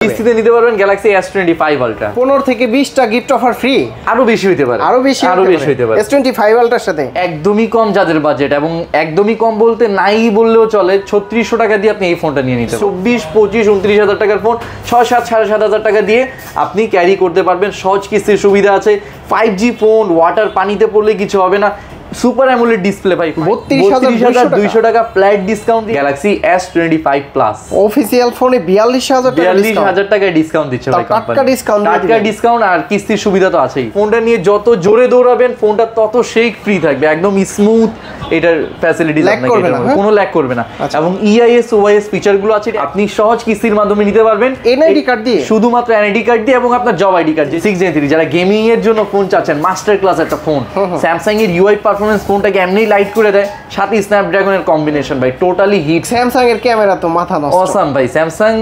কিস্তিতে নিতে পারবেন Galaxy S25 Ultra 15 থেকে 20টা গিফট অফার ফ্রি, আরো বেশি হতে পারে, আরো বেশি হতে পারে S25 Ultra সাথে একদমই কম যাদের বাজেট, এবং একদমই কম বলতে নাই বললেও চলে, 3600 টাকা দিয়ে আপনি এই ফোনটা নিয়ে নিতে পারবেন। 24, 25, 29,000 টাকার ফোন 6, 7, 7,500 টাকা দিয়ে আপনি ক্যারি করতে পারবেন। সহজ কিস্তির সুবিধা আছে, 5G ফোন, ওয়াটার পানিতে পড়লে কিছু হবে না, সুপার অ্যামোলেড ডিসপ্লে ভাই, 32,200 টাকা flat discount Galaxy S25 Plus official ফোনে 42,000 টাকা ডিসকাউন্ট দিচ্ছে ভাই কোম্পানি, টাটকা ডিসকাউন্ট আর কিস্তির সুবিধা তো আছেই। ফোনটা নিয়ে যত জোরে দৌড়াবেন ফোনটা তত শেক ফ্রি থাকবে, একদম স্মুথ এটার ফ্যাসিলিটিস আপনাকে কোনো ল্যাগ করবে না, এবং EIS OIS ফিচার গুলো আছে, আপনি সহজ কিস্তির মাধ্যমে নিতে পারবেন NID কার্ড দিয়ে, শুধুমাত্র NID কার্ড দিয়ে এবং আপনার জব আইডি কার্ড দিয়ে। 6 Gen 3 যারা গেমিং এর জন্য ফোন চাচ্ছেন, মাস্টার ক্লাস একটা ফোন, স্যামসাং এর UI পারফরম্যান্স ফোনটাকে এমনি লাইট করে দেয়, সাথে স্ন্যাপড্রাগনের কম্বিনেশন ভাই টোটালি হিট। স্যামসাং এর ক্যামেরা তো মাথা নষ্ট, অসাম ভাই, স্যামসাং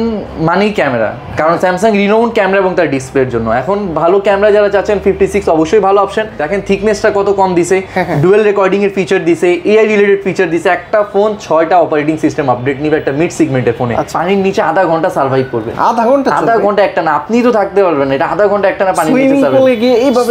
মানেই ক্যামেরা, কারণ স্যামসাং রিনোউন্ড ক্যামেরা এবং তার ডিসপ্লের জন্য। এখন ভালো ক্যামেরা যারা চাচ্ছেন 56 অবশ্যই ভালো অপশন। দেখেন থিকনেসটা কত কম দিছে, ডুয়েল রেকর্ডিং এর ফিচার দিছে, AI রিলেটেড ফিচার দিছে। একটা ফোন 6টা অপারেটিং সিস্টেম আপডেট নিবে একটা মিড সেগমেন্টের ফোনে, পানির নিচে আধা ঘন্টা সার্ভাইভ করবে। আধা ঘন্টা একটা না, আপনি তো থাকতে পারবেন, এটা আধা ঘন্টা একটা না পানির নিচে সার্ভাইভ।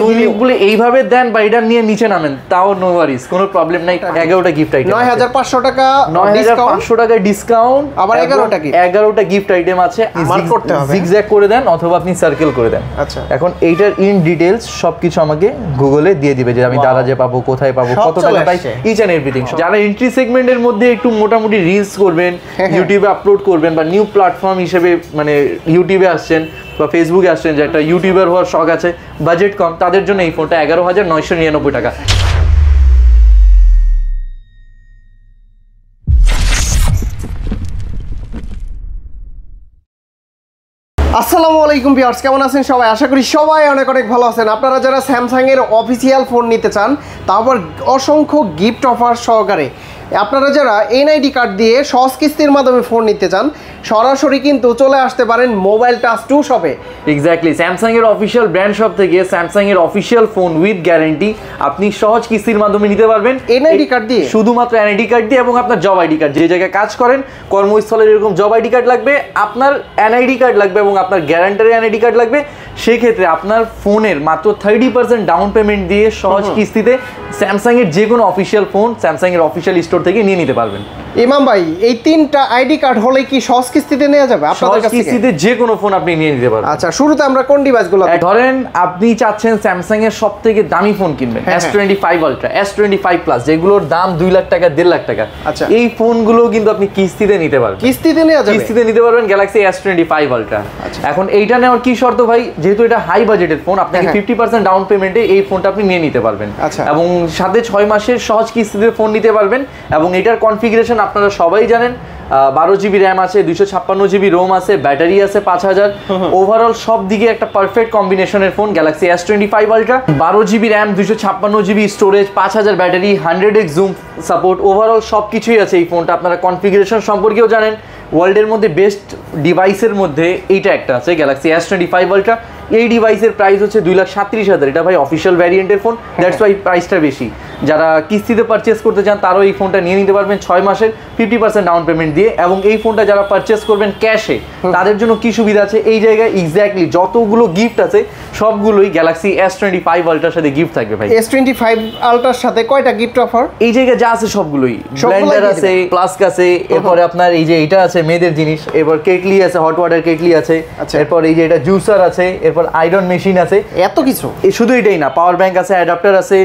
সুইমিং পুলে এইভাবে দেন বা এটা নিয়ে নিচে নামেন, তাও নো ওয়ারিস, কোনো প্রবলেম নাই। 11টা গিফট আইটেম, 9,500 টাকা 9,500 টাকা ডিসকাউন্ট, আবার 11টা গিফট আইটেম আছে। মার্ক করতে হবে, জিগজ্যাগ করে দেন অথবা আপনি সার্কেল করে দেন। আচ্ছা, এখন এইটার ইন ডিটেইলস সবকিছু আমাকে গুগলে দিয়ে দিবে, যে আমি দারাজে পাবো, কোথায় পাবো, কত টাকা পাই, ইচ এন্ড এভরিথিং। যারা এন্ট্রি সেগমেন্টের মধ্যে একটু মোটামুটি রিলস করবেন, ইউটিউবে আপলোড করবেন, বা নিউ প্ল্যাটফর্ম হিসেবে মানে ইউটিউবে আসছেন বা ফেসবুকে আসছেন, যে একটা ইউটিউবার হওয়ার শখ আছে, বাজেট কম, তাদের জন্য এই ফোনটা 11,999 টাকা। আসসালামু আলাইকুম ভিউয়ার্স, কেমন আছেন সবাই? আশা করি সবাই অনেক অনেক ভালো আছেন। আপনারা যারা স্যামসাং এর অফিসিয়াল ফোন নিতে চান, তারপর অসংখ্য গিফট অফার সহকারে, আপনারা যারা NID কার্ড দিয়ে সহজ কিস্তির মাধ্যমে ফোন নিতে চান, সরাসরি কিন্তু চলে আসতে পারেন মোবাইল টাচ 2 শপে। এক্স্যাক্টলি, স্যামসাং এর অফিশিয়াল ব্র্যান্ড শপ থেকে স্যামসাং এর অফিশিয়াল ফোন উইথ গ্যারান্টি আপনি সহজ কিস্তির মাধ্যমে নিতে পারবেন NID কার্ড দিয়ে, শুধুমাত্র NID কার্ড দিয়ে এবং আপনার জব আইডি কার্ড। যে জায়গায় কাজ করেন, কর্মস্থলের এরকম জব আইডি কার্ড লাগবে, আপনার NID কার্ড লাগবে এবং আপনার গ্যারান্টারের NID কার্ড লাগবে। সেক্ষেত্রে আপনার ফোনের মাত্র 30% ডাউন পেমেন্ট দিয়ে সহজ কিস্তিতে স্যামসাং এর যে কোনো অফিশিয়াল ফোন স্যামসাং এর অফিশিয়াল স্টোর থেকে নিয়ে নিতে পারবেন। ইমাম ভাই, এই 3টা আইডি কার্ড হলে কি সহজ কিস্তিতে নেওয়া যাবে আপনাদের কাছ থেকে? কিস্তিতে যে কোনো ফোন আপনি নিয়ে নিতে পারবেন। আচ্ছা, শুরুতে আমরা কোন ডিভাইসগুলো ধরেন, আপনি চাচ্ছেন স্যামসাং এর সবথেকে দামি ফোন কিনবেন, S25 Ultra, S25 Plus, যেগুলোর দাম 2 লাখ টাকা, 1.5 লাখ টাকা। আচ্ছা, এই ফোনগুলো কিন্তু আপনি কিস্তিতে নিতে পারবেন, কিস্তিতে নেওয়া যাবে, কিস্তিতে নিতে পারবেন Galaxy S25 Ultra। এখন এইটা নেওয়ার কি শর্ত ভাই? যেহেতু এটা হাই বাজেটের ফোন, আপনাকে 50% ডাউন পেমেন্টে এই ফোনটা আপনি নিয়ে নিতে পারবেন, এবং সাথে 6 মাসের সহজ কিস্তিতে ফোন নিতে পারবেন। এবং এটার কনফিগারেশন আপনারা সবাই জানেন, 12 GB র্যাম আছে, 256 GB রোম আছে, ব্যাটারি আছে 5000। ওভারঅল সব দিকে একটা পারফেক্ট কম্বিনেশনের phone Galaxy S25 Ultra। 12 GB RAM, 256 GB storage, 5000 battery, 100x zoom support, overall সব কিছুই আছে এই ফোনটা। আপনারা কনফিগারেশন সম্পর্কেও জানেন, ওয়ার্ল্ডের মধ্যে বেস্ট ডিভাইসের মধ্যে এইটা একটা আছে, Galaxy S25 Ultra। এই ডিভাইসের প্রাইস হচ্ছে 2,37,000। এটা ভাই অফিশিয়াল ভ্যারিয়েন্টের ফোন, দ্যাটস ওয়াই প্রাইসটা বেশি। যারা কিস্তিতে পারচেস করতে চান তারাও এই ফোনটা নিয়ে নিতে পারবেন 6 মাসের 50% ডাউন পেমেন্ট দিয়ে। এবং এই ফোনটা যারা পারচেস করবেন ক্যাশে, তাদের জন্য কি সুবিধা আছে এই জায়গায়? এক্স্যাক্টলি যতগুলো গিফট আছে সবগুলোই Galaxy S25 Ultraর সাথে গিফট থাকবে ভাই। S25 Ultraর সাথে কয়টা গিফট অফার? এই জায়গায় যা আছে সবগুলোই, ব্লেন্ডার আছে, প্লাস্ক আছে, এরপরে আপনার এই যে এটা আছে মেয়েদের জিনিস, এরপর কেটলি আছে, হট ওয়াটার কেটলি আছে, এরপর এই যে এটা জুসার আছে, এরপর আয়রন মেশিন আছে, এত কিছু। শুধু এটাই না, পাওয়ার ব্যাংক আছে, অ্যাডাপ্টার আছে,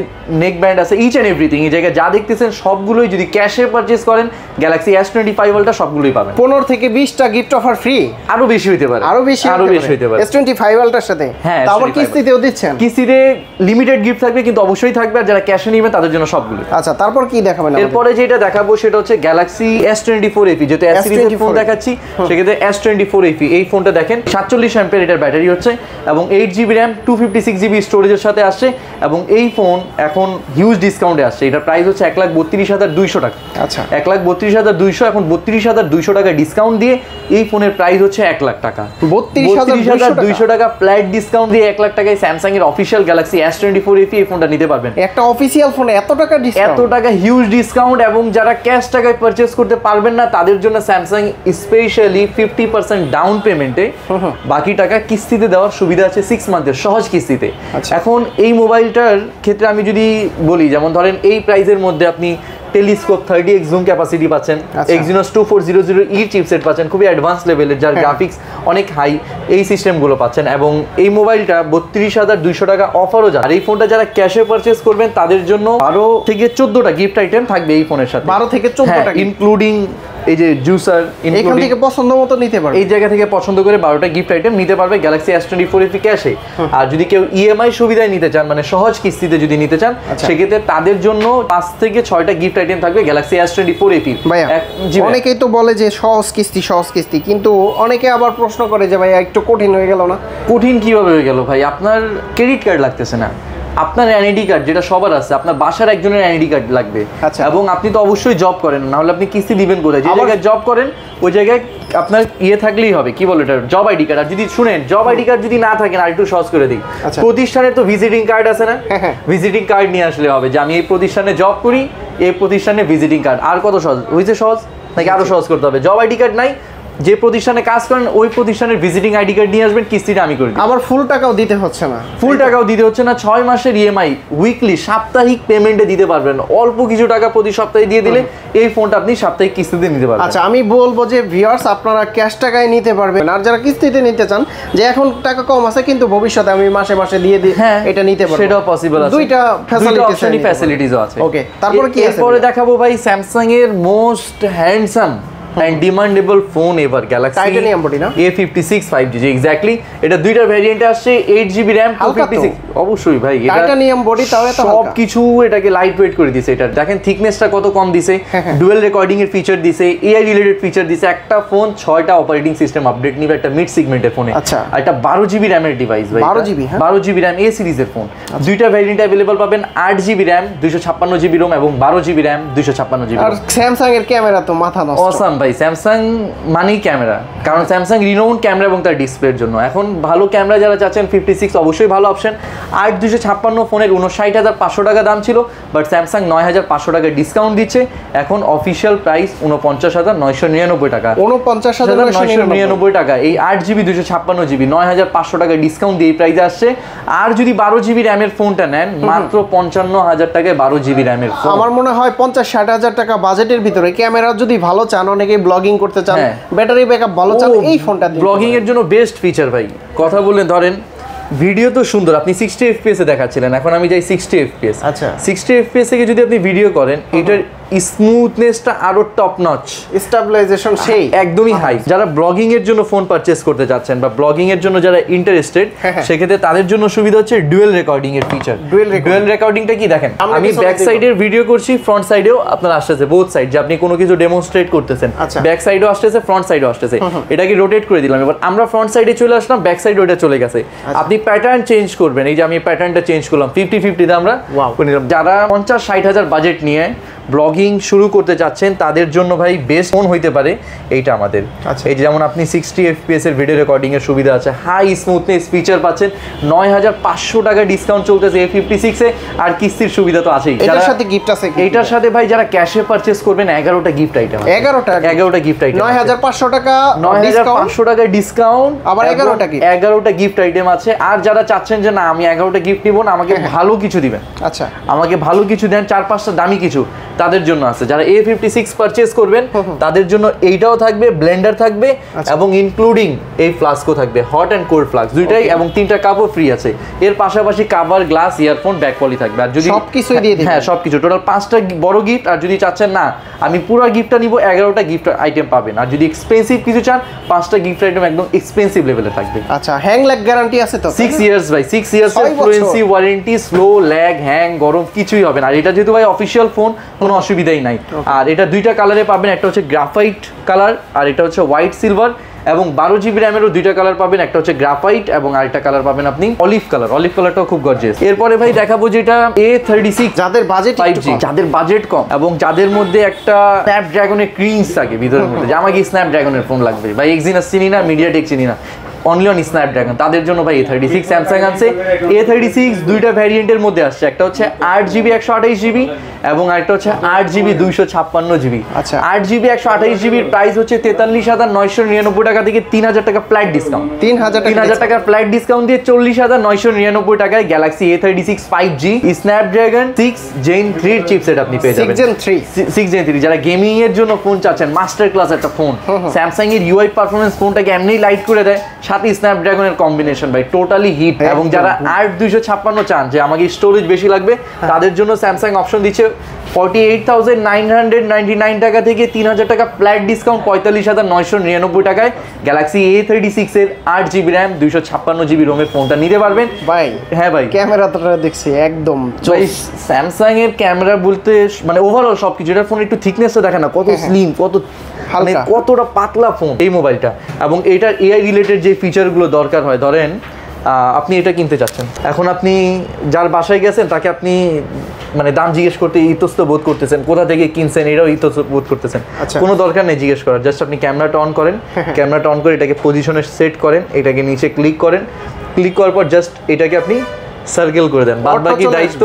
নেক ব্যান্ড আছে, ইচ এন্ড এভরিথিং। এই জায়গায় যা দেখতেছেন সবগুলোই যদি ক্যাশে পারচেজ করেন Galaxy S25 Ultra সবগুলোই পাবেন। 15 থেকে 20টা গিফট অফার ফ্রি, আরো বেশি হতে পারে, আরো বেশি হতে পারে S25 Ultraর সাথে। তারপর কিস্তিতেও দিচ্ছেন? কিস্তিতে লিমিটেড গিফট থাকবে, কিন্তু অবশ্যই থাকবে, আর যারা ক্যাশে নেবেন তাদের জন্য সবগুলো। আচ্ছা, তারপর কি দেখাবেন? এরপরে যেটা দেখাবো সেটা হচ্ছে Galaxy S24 FE। যেহেতু S সিরিজের ফোন দেখাচ্ছি, সেক্ষেত্রে S24 FE এই ফোনটা দেখেন 47 অ্যাম্পিয়ার এটার ব্যাটারি হচ্ছে, এবং 8 GB র্যাম, 256 GB স্টোরেজের সাথে আসছে। এবং এই ফোন এখন হিউজ ডিসকাউন্টে আসছে। এটার প্রাইস হচ্ছে 1,32,200 টাকা। আচ্ছা, 1,32,200। এখন 32,200 টাকা ডিসকাউন্ট দিয়ে এই ফোনের প্রাইস হচ্ছে 1 লাখ টাকা। 32,200 টাকা ফ্ল্যাট ডিসকাউন্ট দিয়ে 1 লাখ টাকায় স্যামসাং এর অফিশিয়াল গ্যালাক্সি S24 FE এই ফোনটা নিতে পারবেন। একটা অফিশিয়াল ফোনে এত টাকা ডিসকাউন্ট, এত টাকা হিউজ ডিসকাউন্ট। এবং যারা ক্যাশ টাকায় পারচেজ করতে পারবেন না তাদের জন্য স্যামসাং স্পেশালি 50% ডাউন পেমেন্টে বাকি টাকা কিস্তিতে দেওয়ার সুবিধা আছে 6 মান্থের সহজ কিস্তিতে। এখন এই মোবাইলটার ক্ষেত্রে আমি যদি বলি, যেমন ধরেন এই প্রাইসের মধ্যে আপনি টেলিস্কোপ 30x জুম ক্যাপাসিটি পাচ্ছেন, Exynos 2400E চিপসেট পাচ্ছেন, খুবই অ্যাডভান্স লেভেলের, যার গ্রাফিক্স অনেক হাই, এই সিস্টেমগুলো পাচ্ছেন। এবং এই মোবাইলটা 32,200 টাকা অফারও যায়। আর এই ফোনটা যারা ক্যাশে পারচেজ করবেন তাদের জন্য 12 থেকে 14টা গিফট আইটেম থাকবে এই ফোনের সাথে। 12 থেকে 14টা ইনক্লুডিং এই যে জুসার, এখান থেকে পছন্দ মতো নিতে পারবে, এই জায়গা থেকে পছন্দ করে 12টা গিফট আইটেম নিতে পারবে গ্যালাক্সি S24 FE ক্যাশে। আর যদি কেউ ইএমআই সুবিধায় নিতে চান, মানে সহজ কিস্তিতে যদি নিতে চান, সেক্ষেত্রে তাদের জন্য 5 থেকে 6টা গিফট আইটেম থাকবে গ্যালাক্সি S24 FE। ভাইয়া অনেকেই তো বলে যে সহজ কিস্তি, কিন্তু অনেকে আবার প্রশ্ন করে যে ভাইয়া একটু কঠিন হয়ে গেল না। কঠিন কিভাবে হয়ে গেল ভাই? আপনার ক্রেডিট কার্ড লাগতেছে না, আপনার এনআইডি কার্ড যেটা সবার আছে, আপনার বাসার একজনের এনআইডি কার্ড লাগবে। এবং আপনি তো অবশ্যই জব করেন, না হলে আপনি কিস্তি দিবেন কোথায়? যে জায়গায় জব করেন ওই জায়গায় আপনার থাকলেই হবে, কি বলে এটা, জব আইডি কার্ড। আর যদি শুনেন জব আইডি কার্ড যদি না থাকেন, আর একটু সহজ করে দিই, প্রতিষ্ঠানের তো ভিজিটিং কার্ড আছে না, ভিজিটিং কার্ড নিয়ে আসলে হবে যে আমি এই প্রতিষ্ঠানে জব করি, এই প্রতিষ্ঠানে ভিজিটিং কার্ড। আর কত সহজ হয়েছে? সহজ নাকি আরো সহজ করতে হবে? জব আইডি কার্ড নাই, যে প্রতিষ্ঠানে কাজ করেন ওই প্রতিষ্ঠানের ভিজিটিং আইডি কার্ড নিয়ে আসবেন, কিস্তিটা আমি করি। আমার ফুল টাকাও দিতে হচ্ছে না, 6 মাসের ইএমআই উইকলি সাপ্তাহিক পেমেন্টে দিতে পারবেন। অল্প কিছু টাকা প্রতি সপ্তাহে দিয়ে দিলে এই ফোনটা আপনি সাপ্তাহিক কিস্তিতে নিতে পারবেন। আচ্ছা, আমি বলবো যে ভিউয়ার্স আপনারা ক্যাশ টাকায় নিতে পারবেন, আর যারা কিস্তিতে নিতে চান যে এখন টাকা কম আছে কিন্তু ভবিষ্যতে আমি মাসে মাসে দিয়ে দিই, এটা নিতে পারবেন, সেটাও পসিবল আছে। দুইটা ফ্যাসিলিটিসও আছে। ওকে, তারপরে কি আছে? এরপরে দেখাবো ভাই স্যামসাং এর most handsome and demandable phone ever, Galaxy Titanium body না? A56 5G exactly. এটা দুইটা ভেরিয়েন্ট আসছে, 8GB RAM 256। অবশ্যই ভাই, এটা টাইটানিয়াম বডি, তাও এত হালকা, সব কিছু এটাকে লাইট ওয়েট করে দিয়েছে। এটা দেখেন থিকনেসটা কত কম দিয়েছে, ডুয়াল রেকর্ডিং এর ফিচার দিয়েছে, এআই রিলেটেড ফিচার দিয়েছে। একটা ফোন 6টা অপারেটিং সিস্টেম আপডেট নিবে একটা মিড সেগমেন্টের ফোনে। আচ্ছা, আর এটা 12GB RAM এর ডিভাইস ভাই, 12GB RAM A সিরিজের ফোন। দুইটা ভেরিয়েন্ট अवेलेबल পাবেন, 8GB RAM 256GB ROM এবং 12GB RAM 256GB। আর স্যামসাং এর ক্যামেরা তো মাথা নষ্ট, অসাম ভাই। স্যামসাং মানেই ক্যামেরা, কারণ স্যামসাং রিনোন ক্যামেরা এবং তার ডিসপ্লের জন্য। এখন ভালো ক্যামেরা যারা চাচ্ছেন 56 অবশ্যই ভালো অপশন। 8/256 ফোনের 59,500 টাকা দাম ছিল, বাট স্যামসাং 9,500 টাকা ডিসকাউন্ট দিচ্ছে। এখন অফিসিয়াল প্রাইস 49,999 টাকা, 49,999 টাকা। এই 8GB 256GB 9,500 টাকা ডিসকাউন্ট দিয়ে এই প্রাইসে আসছে। আর যদি 12GB র্যামের ফোনটা নেন, মাত্র 55,000 টাকায় 12GB র্যামের ফোন। আমার মনে হয় 50-60 হাজার টাকা বাজেটের ভিতরে ক্যামেরা যদি ভালো চান, অনেকে ব্লগিং করতে চান, ব্যাটারি ব্যাকআপ ভালো চান, এই ফোনটা ব্লগিং এর জন্য বেস্ট ফিচার ভাই। কথা বললেন, ধরেন ভিডিও তো সুন্দর, আপনি 60 FPS এ দেখাচ্ছিলেন, এখন আমি যাই 60 FPS। আচ্ছা, 60 FPS থেকে যদি আপনি ভিডিও করেন, এটার স্মুথনেসটা আরো টপ নচ, স্টেবিলাইজেশন সেই একদমই হাই। যারা ব্লগিং এর জন্য ফোন পারচেজ করতে যাচ্ছেন বা ব্লগিং এর জন্য যারা ইন্টারেস্টেড, সেক্ষেত্রে তাদের জন্য সুবিধা হচ্ছে ডুয়াল রেকর্ডিং এর ফিচার। ডুয়াল রেকর্ডিংটা কি দেখেন, আমি ব্যাক সাইডের ভিডিও করছি, ফ্রন্ট সাইডেও আপনার আসতেছে, বোথ সাইড, যে আপনি কোনো কিছু ডেমনস্ট্রেট করতেছেন, ব্যাক সাইডেও আসতেছে, ফ্রন্ট সাইডেও আসতেছে। এটাকে রোটেট করে দিলাম, এবার আমরা ফ্রন্ট সাইডে চলে আসলাম, ব্যাক সাইডে ওটা চলে গেছে। আপনি প্যাটার্ন চেঞ্জ করবেন, এই যে আমি প্যাটার্নটা চেঞ্জ করলাম 50-50 তে আমরা যারা 50-60 হাজার বাজেট নিয়ে ব্লগিং শুরু করতে যাচ্ছেন তাদের জন্য ভাই বেস্ট ফোন হইতে পারে এইটা আমাদের। এই যে যেমন আপনি 60 FPS এর ভিডিও রেকর্ডিং এর সুবিধা আছে, হাই স্মুথনেস ফিচার পাচ্ছেন, 9,500 টাকা ডিসকাউন্ট চলতেছে A56 এ, আর কিস্তির সুবিধা তো আছেই। এটার সাথে গিফট আছে, এটার সাথে ভাই যারা ক্যাশে পারচেজ করবেন 11টা গিফট আইটেম, 11টা গিফট আইটেম, 9,500 টাকা 9,500 টাকা ডিসকাউন্ট, আবার 11টা গিফট আইটেম আছে। আর যারা চাচ্ছেন যে না আমি 11টা গিফট নিব না, আমাকে ভালো কিছু দিবেন, আচ্ছা আমাকে ভালো কিছু দেন, 4-5টা দামি কিছু, তাদের জন্য আছে। যারা A56 পারচেজ করবেন তাদের জন্য এইটাও থাকবে, ব্লেন্ডার থাকবে, এবং ইনক্লুডিং এই ফ্লাস্কও থাকবে, হট এন্ড কোল্ড ফ্লাস্ক দুইটাই, এবং 3টা কাপও ফ্রি আছে। এর পাশাপাশি cover, glass, earphone, back poly থাকবে। আর যদি সবকিছুই দিয়ে দিবেন, হ্যাঁ সবকিছু, টোটাল 5টা বড় গিফট। আর যদি চাচ্ছেন না আমি পুরো গিফটটা নিব, 11টা গিফট আইটেম পাবেন। আর যদি এক্সপেন্সিভ কিছু চান, 5টা গিফট আইটেম একদম এক্সপেন্সিভ লেভেলে থাকবে। আচ্ছা, হ্যাং ল্যাগ গ্যারান্টি আছে তো? 6 ইয়ার্স ভাই, 6 ইয়ার্স এর fluency warranty, slow lag, hang, গরম কিছুই হবে না। আর এটা যেহেতু ভাই অফিশিয়াল ফোন, কোনো অসুবিধাই নাই। আর এটা দুইটা কালারে পাবেন, একটা হচ্ছে গ্রাফাইট কালার আর এটা হচ্ছে হোয়াইট সিলভার। এবং 12GB র্যামেরও দুইটা কালার পাবেন, একটা হচ্ছে গ্রাফাইট এবং আরেকটা কালার পাবেন আপনি অলিভ কালার। অলিভ কালারটাও খুব গর্জিয়াস। এরপরে ভাই দেখাবো যেটা A36, যাদের বাজেট 5G, যাদের বাজেট কম এবং যাদের মধ্যে একটা স্ন্যাপড্রাগনের ক্রিঞ্জ থাকে ভিতরের মধ্যে, যে আমাকে স্ন্যাপড্রাগনের ফোন লাগবে ভাই, এক্সিনাস চিনি না, মিডিয়াটেক চিনি না, অনলি অন স্ন্যাপড্রাগন, তাদের জন্য ভাই A36 স্যামসাং আনছে। A36 দুইটা ভ্যারিয়েন্টের মধ্যে আসছে, একটা হচ্ছে 8GB 128GB এবং আরেকটা হচ্ছে 8GB 256GB। আচ্ছা, 8GB 128GB এর প্রাইস হচ্ছে 43,999 টাকা থেকে 3,000 টাকা ফ্ল্যাট ডিসকাউন্ট। 3,000 টাকা ফ্ল্যাট ডিসকাউন্ট দিয়ে 40,999 টাকায় Galaxy A36 5G Snapdragon 6 Gen 3 chipset আপনি পেয়ে যাবেন। 6 Gen 3 যারা গেমিং এর জন্য ফোন চাচ্ছেন, মাস্টার ক্লাস একটা ফোন, স্যামসাং এর UI পারফরম্যান্স ফোনটাকে এমনিই লাইট করে দেয়, সাথে স্ন্যাপড্রাগনের কম্বিনেশন ভাই টোটালি হিট। এবং যারা 8/256 চান যে আমাকে স্টোরেজ বেশি লাগবে, তাদের জন্য স্যামসাং অপশন দিচ্ছে 48,999 টাকা থেকে 3,000 টাকা ফ্ল্যাট ডিসকাউন্ট 45,999 টাকায় গ্যালাক্সি A36 এর 8GB র্যাম 256GB রোমের ফোনটা নিতে পারবেন ভাই। হ্যাঁ ভাই, ক্যামেরাটা দেখছি একদম স্যামসাং এর ক্যামেরা বলতে মানে ওভারঅল সবকিছু, এটার ফোন একটু থিকনেসটা দেখেন না, কত স্লিম, কত কতটা পাতলা ফোন এই মোবাইলটা। এবং এটার AI রিলেটেড যে ফিচারগুলো দরকার হয়, ধরেন আপনি এটা কিনতে চাচ্ছেন, এখন আপনি যার বাসায় গেছেন তাকে আপনি মানে দাম জিজ্ঞেস করতে ইতস্ত বোধ করতেছেন, কোথা থেকে কিনছেন এটাও ইতস্ত বোধ করতেছেন, কোনো দরকার নেই জিজ্ঞেস করার। জাস্ট আপনি ক্যামেরাটা অন করেন, ক্যামেরাটা অন করে এটাকে পজিশনে সেট করেন, এটাকে নিচে ক্লিক করেন, ক্লিক করার পর জাস্ট এটাকে আপনি সার্কেল করে দেন, বাদ বাকি দায়িত্ব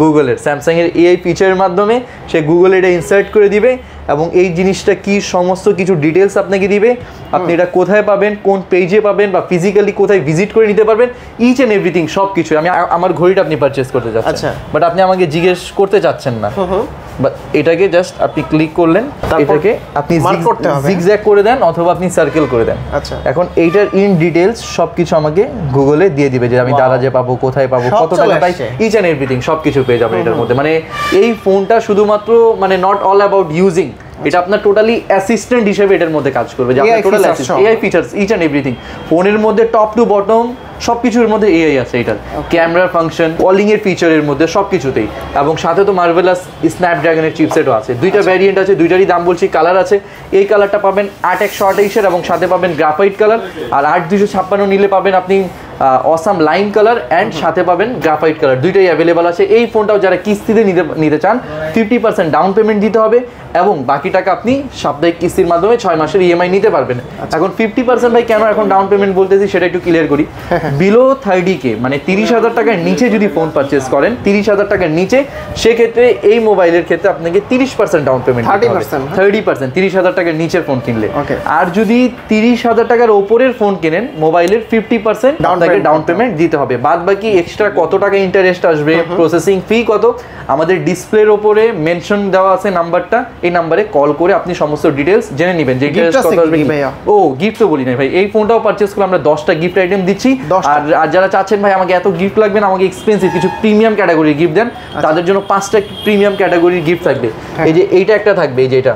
গুগলের। স্যামসাং এর AI ফিচারের মাধ্যমে সে গুগলে এটা ইনসার্ট করে দিবে এবং এই জিনিসটা কি সমস্ত কিছু ডিটেলস আপনাকে দিবে, আপনি এটা কোথায় পাবেন, কোন পেজে পাবেন বা ফিজিক্যালি কোথায় ভিজিট করে নিতে পারবেন, ইচ এন্ড এভরিথিং সব কিছু। আমি আমার ঘড়িটা আপনি পারচেজ করতে চাচ্ছেন, বাট আপনি আমাকে জিজ্ঞেস করতে চাচ্ছেন না, বাট এটাকে জাস্ট আপনি ক্লিক করলেন, এটাকে আপনি জিগজ্যাগ করে দেন অথবা আপনি সার্কেল করে দেন। এখন এইটার ইন ডিটেলস সবকিছু আমাকে গুগলে দিয়ে দিবে, যে আমি দারাজে পাবো, কোথায় পাবো, কত টাকা পাই, ইচ এন্ড এভরিথিং সবকিছু পেয়ে যাবেন এটার মধ্যে। মানে এই ফোনটা শুধুমাত্র মানে নট অল অ্যাবাউট ইউজিং, এটা আপনার টোটালি অ্যাসিস্ট্যান্ট হিসেবে এটার মধ্যে কাজ করবে, যে আপনার total AI features each and everything ফোনের মধ্যে টপ টু বটম সবকিছুর মধ্যে AI আছে। এটার ক্যামেরার ফাংশন, কলিং এর ফিচারের মধ্যে সবকিছুতেই, এবং সাথে তো মার্ভেলাস স্ন্যাপড্রাগনের চিপসেটও আছে। দুইটা ভ্যারিয়েন্ট আছে, দুইটারই দাম বলছি, কালার আছে। এই কালারটা পাবেন 8/128 এবং সাথে পাবেন গ্রাফাইট কালার, আর 8/256 নিলে পাবেন আপনি অসাম লাইম কালার অ্যান্ড সাথে পাবেন গ্রাফাইট কালার, দুইটাই অ্যাভেলেবল আছে। এই ফোনটাও যারা কিস্তিতে নিতে চান 50% ডাউন পেমেন্ট দিতে হবে এবং বাকি টাকা আপনি সাপ্তাহিক কিস্তির মাধ্যমে 6 মাসের EMI নিতে পারবেন। এখন 50% ভাই কেন এখন ডাউন পেমেন্ট বলতেছি সেটা একটু ক্লিয়ার করি। বিলো 30K মানে 30,000 টাকার নিচে যদি ফোন পারচেস করেন, 30,000 টাকার নিচে, সেক্ষেত্রে এই মোবাইলের ক্ষেত্রে আপনাকে 30% ডাউন পেমেন্ট, 30%, 30,000 টাকার নিচের ফোন কিনলে। আর যদি 30,000 টাকার ওপরের ফোন কেনেন, মোবাইলের 50% ডাউন পেমেন্ট দিতে হবে। বাদ বাকি এক্সট্রা কত টাকা ইন্টারেস্ট আসবে, প্রসেসিং ফি কত, আমাদের ডিসপ্লের ওপরে মেনশন দেওয়া আছে নাম্বারটা, এই নাম্বারে কল করে আপনি সমস্ত ডিটেইলস জেনে নেবেন যে ইন্টারেস্ট কত আসবে। ও গিফট তো বলি না ভাই, এই ফোনটাও পারচেজ করলে আমরা 10টা গিফট আইটেম দিচ্ছি। আর যারা চাচ্ছেন ভাই আমাকে এত গিফট লাগবে না, আমাকে এক্সপেন্সিভ কিছু প্রিমিয়াম ক্যাটাগরির গিফট দেন, তাদের জন্য 5টা প্রিমিয়াম ক্যাটাগরির গিফট থাকবে। এই যে এইটা একটা থাকবে, এই যে এটা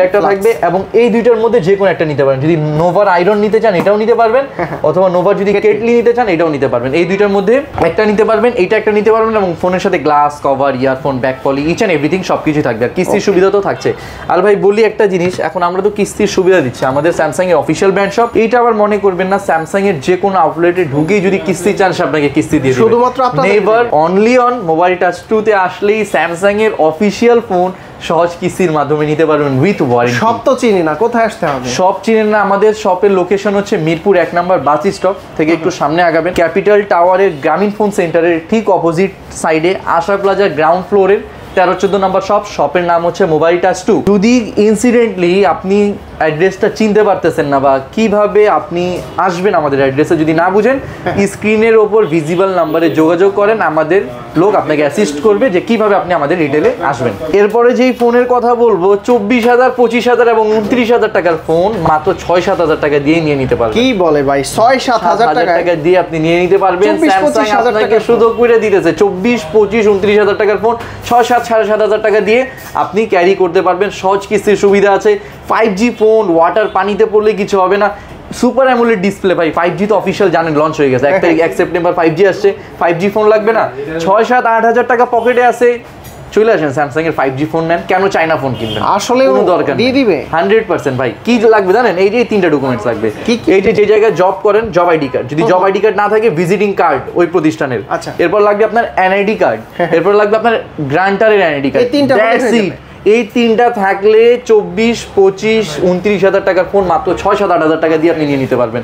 একটা থাকবে, এবং এই দুইটার মধ্যে যে কোনো একটা নিতে পারেন। যদি নোভার আয়রন নিতে চান এটাও নিতে পারবেন, অথবা নোভার যদি কেটলি নিতে চান এটাও নিতে পারবেন। এই দুইটার মধ্যে একটা নিতে পারবেন, এইটা একটা নিতে পারবেন, এবং ফোনের সাথে glass cover, earphone, back poly, each and everything সবকিছু থাকবে। আর কিস্তির সুবিধা তো থাকছে। আর ভাই বলি একটা জিনিস, এখন আমরা তো কিস্তির সুবিধা দিচ্ছি, আমাদের স্যামসাং এর অফিশিয়াল ব্র্যান্ড শপ। এইটা আবার মনে করবেন না স্যামসাং এর যে কোনো আউটলেটে ঢুকেই যদি কিস্তি চান সে আপনাকে কিস্তি দিয়ে দিবে, শুধুমাত্র never, only on mobile touch 2 তে আসলেই স্যামসাং এর অফিশিয়াল ফোন সহজ কিস্তির মাধ্যমে নিতে পারবেন উইথ ওয়ারেন্টি। সব তো চিনি না, কোথায় আসতে হবে? সব চিনেন না, আমাদের শপের লোকেশন হচ্ছে মিরপুর 1 নম্বর বাস স্টপ থেকে একটু সামনে আগাবেন, ক্যাপিটাল টাওয়ারের গ্রামীণ ফোন সেন্টারের ঠিক অপোজিট সাইডে আশা প্লাজার গ্রাউন্ড ফ্লোরের 13-14 নম্বর শপের নাম হচ্ছে মোবাইল টাচ 2। যদি ইনসিডেন্টলি আপনি অ্যাড্রেসটা চিনতে পারতেছেন না বা কিভাবে আপনি আসবেন আমাদের অ্যাড্রেসে যদি না বুঝেন, স্ক্রিনের ওপর ভিজিবল নাম্বারে যোগাযোগ করেন, আমাদের লোক আপনাকে অ্যাসিস্ট করবে যে কিভাবে আপনি আমাদের রিটেলে আসবেন। এরপরে যেই ফোনের কথা বলবো, 24,000, 25,000 এবং 29,000 টাকার ফোন মাত্র 6-7 হাজার টাকা দিয়ে নিয়ে নিতে পারবেন। কি বলে ভাই, 6-7 হাজার টাকা দিয়ে আপনি নিয়ে নিতে পারবেন। স্যামসাং আপনাকে সুযোগ করে দিতেছে 24, 25, 29,000 টাকার ফোন 6-7, 7,500 টাকা দিয়ে আপনি ক্যারি করতে পারবেন। সহজ কিস্তির সুবিধা আছে। 5G ফোন, ওয়াটার পানিতে পড়লে কিছু হবে না। সুপার অ্যামোলেড ডিসপ্লে ভাই, 5G তো অফিশিয়াল জানেন লঞ্চ হয়ে গেছে, 1 সেপ্টেম্বর 5G আসছে। 5G ফোন লাগবে না, 6-7, 8 হাজার টাকা পকেটে আছে, চলে আসেন স্যামসাং এর 5G ফোন নেন, কেন চায়না ফোন কিনবেন? আসলে কোনো দরকার দিয়ে দিবে 100% ভাই। কি লাগবে জানেন? এই যে তিনটা ডকুমেন্টস লাগবে। এই যে জায়গায় জব করেন, জব আইডি কার্ড, যদি জব আইডি কার্ড না থাকে ভিজিটিং কার্ড ওই প্রতিষ্ঠানের, আচ্ছা। এরপর লাগবে আপনার এনআইডি কার্ড, এরপর লাগবে আপনার গ্রান্টারের এনআইডি কার্ড। এই তিনটা থাকলে 24, 25, 29,000 টাকার ফোন মাত্র 6-7-8,000 টাকা দিয়ে আপনি নিয়ে নিতে পারবেন।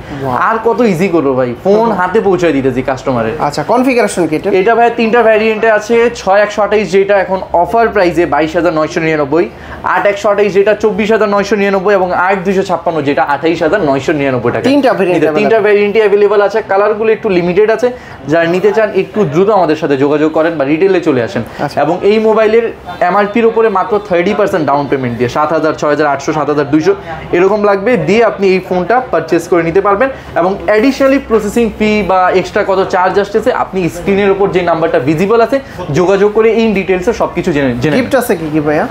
আর কত ইজি করবো ভাই, ফোন হাতে পৌঁছে দিতেছি কাস্টমারের। আচ্ছা, কনফিগারেশন কি এটা ভাই তিনটা ভ্যারিয়েন্টে আছে। 6128 যেটা এখন অফার প্রাইসে 22,999, 8128 যেটা 24,999 এবং 8256 যেটা 28,999 টাকা। তিনটা ভ্যারিয়েন্টই अवेलेबल আছে। কালারগুলো একটু লিমিটেড আছে, যারা নিতে চান একটু দ্রুত আমাদের সাথে যোগাযোগ করেন বা রিটেলে চলে আসেন। এবং এই মোবাইলের এমআরপির উপরে মাত্র 30% ডাউন পেমেন্ট দিয়ে 7,000, 6,800, 7,200 এরকম লাগবে, দিয়ে আপনি এই ফোনটা পারচেস করে নিতে পারবেন। এবং অ্যাডিশনালি প্রসেসিং ফি বা এক্সট্রা কত চার্জ আসতেছে আপনি স্ক্রিনের উপর যে নাম্বারটা ভিজিবল আছে যোগাযোগ করে ইন ডিটেলসে সবকিছু জেনে। গিফট আছে কি ভাইয়া?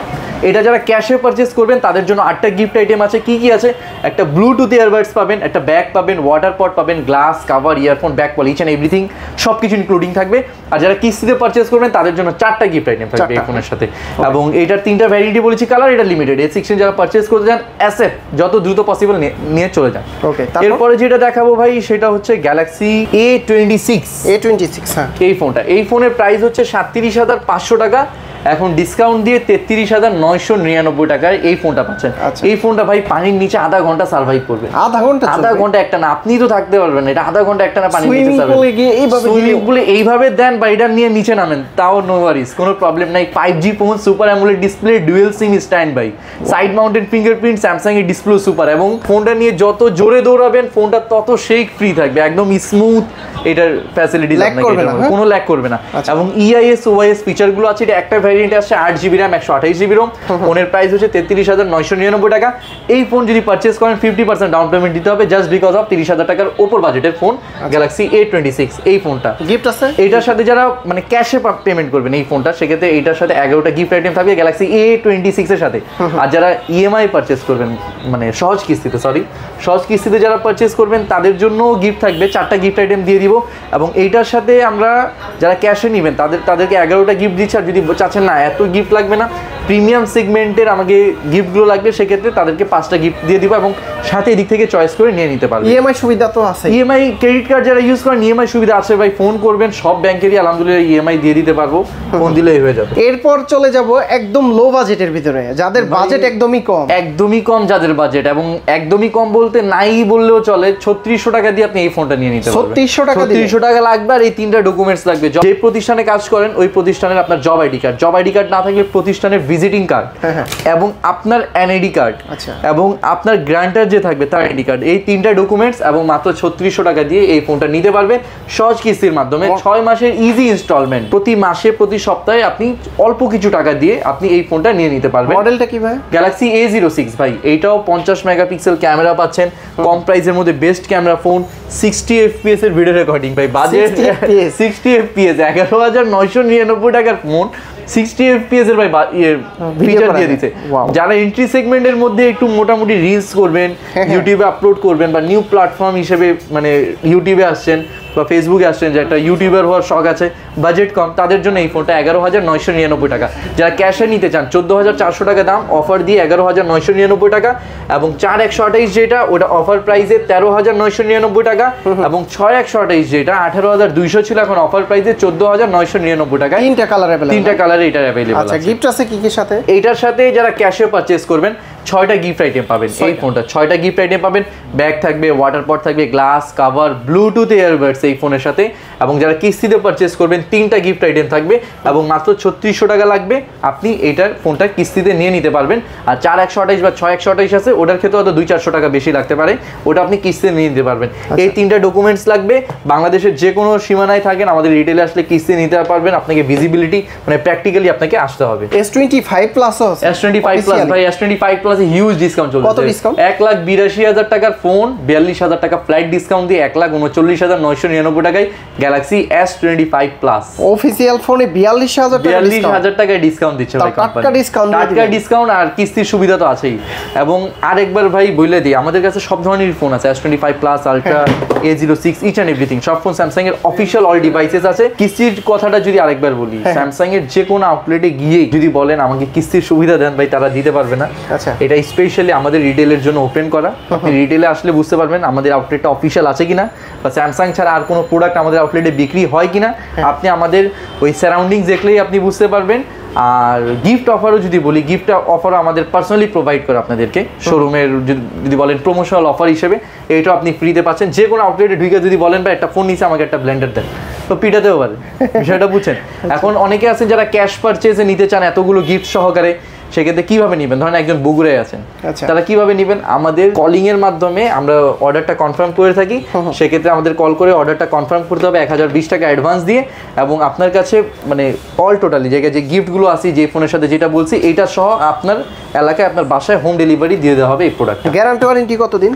এটা যারা ক্যাশে পারচেস করবেন তাদের জন্য 8টা গিফট আইটেম আছে। কি আছে? একটা ব্লুটুথ ইয়ারবাডস পাবেন, একটা ব্যাগ পাবেন, ওয়াটার পট পাবেন, glass cover, earphone, back poly, each and everything সবকিছু ইনক্লুডিং থাকবে। আর যারা কিস্তিতে পারচেস করবেন তাদের জন্য 4টা গিফট আইটেম থাকবে এই ফোনের সাথে। এবং এটার 3টা ভ্যারিয়েন্টি বলেছি, কালার এটা লিমিটেড। A16 যারা পারচেস করতে যান এসএফ যত দ্রুত পসিবল নিয়ে চলে যান। ওকে, এরপরে যেটা দেখাবো ভাই সেটা হচ্ছে গ্যালাক্সি A26। হ্যাঁ, এই ফোনটা, এই ফোনের প্রাইস হচ্ছে 37,500 টাকা। এখন ডিসকাউন্ট দিয়ে 33,999 টাকায় এই ফোনটা পাচ্ছেন। এই ফোনটা ভাই পানির নিচে আধা ঘন্টা সার্ভাইভ করবে। আধা ঘন্টা একটা না, আপনি তো থাকতে পারবেন এটা আধা ঘন্টা একটা না পানির নিচে সুইমিং পুলে এইভাবে দেন বা এটা নিয়ে নিচে নামেন, তাও নো ওয়ারিস, কোনো প্রবলেম নাই। 5G phone, super AMOLED display, dual SIM standby, side mounted fingerprint, Samsung এর ডিসপ্লে সুপার। এবং ফোনটা নিয়ে যত জোরে দৌড়াবেন ফোনটা তত শেক ফ্রি থাকবে, একদম স্মুথ এটার ফ্যাসিলিটিস আপনাকে কোনো ল্যাগ করবে না। এবং EIS OIS ফিচারগুলো আছে। এটা একটা ভ্যারিয়েন্ট আছে 8GB RAM 128GB ROM। ফোনের প্রাইস হচ্ছে 33,999 টাকা। এই ফোন যদি পারচেস করেন 50% ডাউন পেমেন্ট দিতে হবে জাস্ট বিকজ অফ 30,000 টাকার উপর বাজেটের ফোন গ্যালাক্সি A26। এই ফোনটা গিফট আছে। এটার সাথে যারা মানে ক্যাশে পেমেন্ট করবেন এই ফোনটা, সেক্ষেত্রে এইটার সাথে 11টা গিফট আইটেম থাকবে গ্যালাক্সি A26 এর সাথে। আর যারা EMI পারচেস করবেন, মানে সহজ কিস্তিতে যারা পারচেস করবেন তাদের জন্য গিফট থাকবে, 4টা গিফট আইটেম দিয়ে দিব। এবং এইটার সাথে আমরা যারা ক্যাশে নেবেন তাদেরকে 11টা গিফট দিচ্ছি। আর যদি চাচ্ছেন না এত গিফট লাগবে না, প্রিমিয়াম সেগমেন্টের আমাকে গিফটগুলো লাগবে, সেক্ষেত্রে তাদেরকে 5টা গিফট দিয়ে দিব এবং সাথে এদিক থেকে চয়েস করে নিয়ে নিতে পারবেন। EMI সুবিধা তো আছে। EMI ক্রেডিট কার্ড যারা ইউজ করেন EMI সুবিধা আছে ভাই। ফোন করবেন, সব ব্যাংকেরই আলহামদুলিল্লাহ EMI দিয়ে দিতে পারবো, ফোন দিলেই হয়ে যাবে। এরপর চলে যাব একদম লো বাজেটের ভিতরে, যাদের বাজেট একদমই কম, যাদের বাজেট এবং একদমই কম বলতে নাই বললেও চলে, 3600 টাকা দিয়ে আপনি এই ফোনটা নিয়ে নিতে পারবেন। 3600 টাকা লাগবে। আর এই 3টা ডকুমেন্টস লাগবে। যে প্রতিষ্ঠানে কাজ করেন ওই প্রতিষ্ঠানের আপনার জব আইডি কার্ড না থাকলে প্রতিষ্ঠানের ভিজিটিং কার্ড, এবং আপনার এনআইডি কার্ড, এবং আপনার গ্রান্টার যে থাকবে তার আইডি কার্ড, এই 3টা ডকুমেন্টস এবং মাত্র 3600 টাকা দিয়ে এই ফোনটা নিতে পারবেন সহজ কিস্তির মাধ্যমে। 6 মাসের ইজি ইনস্টলমেন্ট, প্রতি মাসে প্রতি সপ্তাহে আপনি অল্প কিছু টাকা দিয়ে আপনি এই ফোনটা নিয়ে নিতে পারবেন। মডেলটা কি ভাই? গ্যালাক্সি A06 ভাই। এইটাও 50 মেগাপিক্সেল ক্যামেরা পাচ্ছেন, কম প্রাইসের মধ্যে বেস্ট ক্যামেরা ফোন, 60 FPS এর ভিডিও রেকর্ডিং ভাই। বাজেট 60 FPS, 11,999 টাকার ফোন 60 FPS এর ভাই ফিচার দিয়ে দিতে। যারা এন্ট্রি সেগমেন্টের মধ্যে একটু মোটামুটি রিলস করবেন, ইউটিউবে আপলোড করবেন বা নিউ প্ল্যাটফর্ম হিসেবে মানে ইউটিউবে আসছেন বা ফেসবুকে আসছেন, যে একটা ইউটিউবার হওয়ার শখ আছে, বাজেট কম, তাদের জন্য এই ফোনটা 11,999 টাকা। যারা ক্যাশে নিতে চান 14,400 টাকা দাম, অফার দিয়ে 11,999 টাকা। এবং 4128 যেটা ওটা অফার প্রাইসে 13,999 টাকা। এবং 6128 যেটা 18,200 ছিল, এখন অফার প্রাইসে 14,999 টাকা। 3টা কালার এটা অ্যাভেলেবল আছে। আচ্ছা, গিফট আছে কি কি সাথে? এইটার সাথে যারা ক্যাশে পারচেস করবেন 6টা গিফট আইটেম পাবেন। এই ফোনটা 6টা গিফট আইটেম পাবেন, ব্যাগ থাকবে, ওয়াটার পট থাকবে, গ্লাস কাভার, ব্লুটুথ ইয়ারবাডস এই ফোনের সাথে। এবং যারা কিস্তিতে পারচেস করবেন 3টা গিফট আইটেম থাকবে এবং মাত্র 3600 টাকা লাগবে, আপনি এইটার ফোনটা কিস্তিতে নিয়ে নিতে পারবেন। আর 4128 বা 6128 আছে, ওটার ক্ষেত্রে হয়তো 200-400 টাকা বেশি লাগতে পারে, ওটা আপনি কিস্তিতে নিয়ে নিতে পারবেন। এই 3টা ডকুমেন্টস লাগবে। বাংলাদেশের যে কোনো সীমানায় থাকেন আমাদের রিটেলে আসলে কিস্তি নিতে পারবেন। আপনাকে ভিজিবিলিটি মানে প্র্যাকটিক্যালি আপনাকে আসতে হবে। S25 প্লাস S25 প্লাস ভাই, S25 প্লাস কাছে হিউজ ডিসকাউন্ট চলছে। কত ডিসকাউন্ট? 1,82,000 টাকার ফোন 42,000 টাকা ফ্লাইট ডিসকাউন্ট দিয়ে 1,39,999 টাকায় গ্যালাক্সি S25 প্লাস অফিশিয়াল ফোনে 42,000 টাকায় ডিসকাউন্ট দিচ্ছে ভাই কোম্পানি। টাটকা ডিসকাউন্ট আর কিস্তির সুবিধা তো আছেই। এবং আরেকবার ভাই বলে দিই, আমাদের কাছে সব ধরনের ফোন আছে, S25 plus, ultra, A06, each and everything. সব ফোন স্যামসাং এর অফিশিয়াল অল ডিভাইসেস আছে। কিস্তির কথাটা যদি আরেকবার বলি, স্যামসাং এর যে কোনো আউটলেটে গিয়ে যদি বলেন আমাকে কিস্তির সুবিধা দেন ভাই, তারা দিতে পারবে না। আচ্ছা, এটা স্পেশালি আমাদের রিটেলের জন্য ওপেন করা। আপনি রিটেলে আসলে বুঝতে পারবেন আমাদের আউটলেটটা অফিশিয়াল আছে কিনা, বা স্যামসাং ছাড়া আর কোনো প্রোডাক্ট আমাদের আউটলেটে বিক্রি হয় কিনা। আপনি আমাদের ওই সারাউন্ডিংস দেখলেই আপনি বুঝতে পারবেন। আর গিফট অফারও যদি বলি, গিফট অফারও আমাদের পার্সোনালি প্রোভাইড করে আপনাদেরকে। শোরুমের যদি বলেন প্রমোশনাল অফার হিসেবে এইটাও আপনি ফ্রিতে পাচ্ছেন। যে কোনো আউটলেটে ঢুকে যদি বলেন বা একটা ফোন নিচে আমাকে একটা ব্লেন্ডার দেন, তো পিটাতেও পারে। বিষয়টা বুঝছেন? এখন অনেকে আছেন যারা ক্যাশ পারচেজে নিতে চান এতগুলো গিফট সহকারে, সেক্ষেত্রে কিভাবে নেবেন? ধরেন একজন বগুড়ায় আছেন, তারা কিভাবে নেবেন? আমাদের কলিং এর মাধ্যমে আমরা অর্ডারটা কনফার্ম করে থাকি। সেক্ষেত্রে আমাদের কল করে অর্ডারটা কনফার্ম করতে হবে 1020 টাকা অ্যাডভান্স দিয়ে, এবং আপনার কাছে মানে অল টোটালি জায়গায় যে গিফটগুলো আছে, যে ফোনের সাথে যেটা বলছি এইটা সহ আপনার এলাকায় আপনার বাসায় হোম ডেলিভারি দিয়ে দেওয়া হবে এই প্রোডাক্ট। গ্যারান্টি ওয়ারেন্টি কতদিন?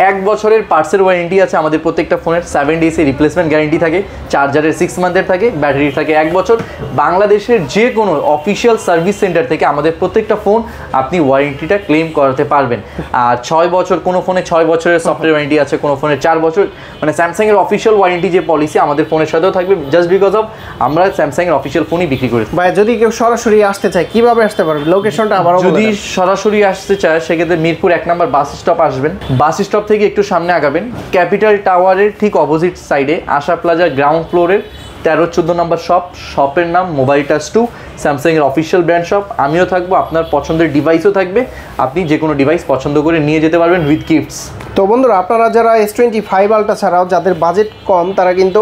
1 বছরের পার্টসের ওয়ারেন্টি আছে আমাদের প্রত্যেকটা ফোনের। 7 ডেজে রিপ্লেসমেন্ট গ্যারান্টি থাকে, চার্জারের 6 মান্থের থাকে, ব্যাটারি থাকে 1 বছর। বাংলাদেশের যে কোনো অফিসিয়াল সার্ভিস সেন্টার থেকে আমাদের প্রত্যেকটা ফোন আপনি ওয়ারেন্টিটা ক্লেম করাতে পারবেন। আর 6 বছর, কোনো ফোনে 6 বছরের সফটওয়্যার ওয়ারেন্টি আছে, কোনো ফোনে 4 বছর। মানে স্যামসাং এর অফিসিয়াল ওয়ারেন্টি যে পলিসি আমাদের ফোনের সাথেও থাকবে, জাস্ট বিকজ অফ আমরা স্যামসাং এর অফিসিয়াল ফোনই বিক্রি করি। ভাই যদি কেউ সরাসরি আসতে চায় কিভাবে আসতে পারবে? লোকেশনটা আবার যদি সরাসরি আসতে চায় সেক্ষেত্রে মিরপুর 1 নম্বর বাস স্টপ আসবেন। বাস স্টপ থেকে একটু সামনে আগাবেন, ক্যাপিটাল টাওয়ারের ঠিক অপোজিট সাইডে আশা প্লাজার গ্রাউন্ড ফ্লোরের 13-14 নম্বর শপের নাম মোবাইল টাচ 2, স্যামসাং এর অফিসিয়াল ব্র্যান্ড শপ। আমিও থাকবো, আপনার পছন্দের ডিভাইসও থাকবে, আপনি যে কোনো ডিভাইস পছন্দ করে নিয়ে যেতে পারবেন উইথ গিফটস। তো বন্ধুরা, আপনারা যারা S25 আলট্রা ছাড়াও যাদের বাজেট কম, তারা কিন্তু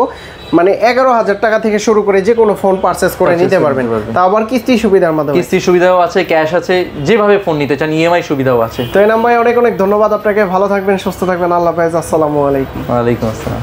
মানে 11,000 টাকা থেকে শুরু করে যে কোনো ফোন পারচেজ করে নিতে পারবেন। তা আবার কিস্তি সুবিধার মাধ্যমে, কিস্তি সুবিধাও আছে, ক্যাশ আছে, যেভাবে ফোন নিতে চান EMI সুবিধাও আছে। তো এনাম ভাই অনেক অনেক ধন্যবাদ আপনাকে। ভালো থাকবেন, সুস্থ থাকবেন, আল্লাহ হাফেজ, আসসালামু আলাইকুম। ওয়ালাইকুম আসসালাম।